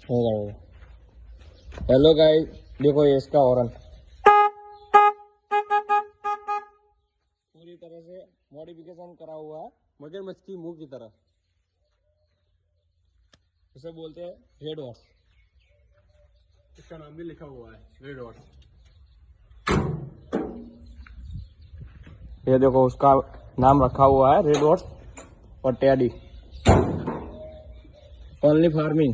Hello guys, देखो ये इसका हॉर्न पूरी तरह से मॉडिफिकेशन करा हुआ है मगरमच्छ की मुंह की तरह। इसे बोलते हैं रेड हॉर्स। इसका नाम भी लिखा हुआ है रेड हॉर्स। ये देखो उसका नाम रखा हुआ है रेड हॉर्स और टेडी। Only farming.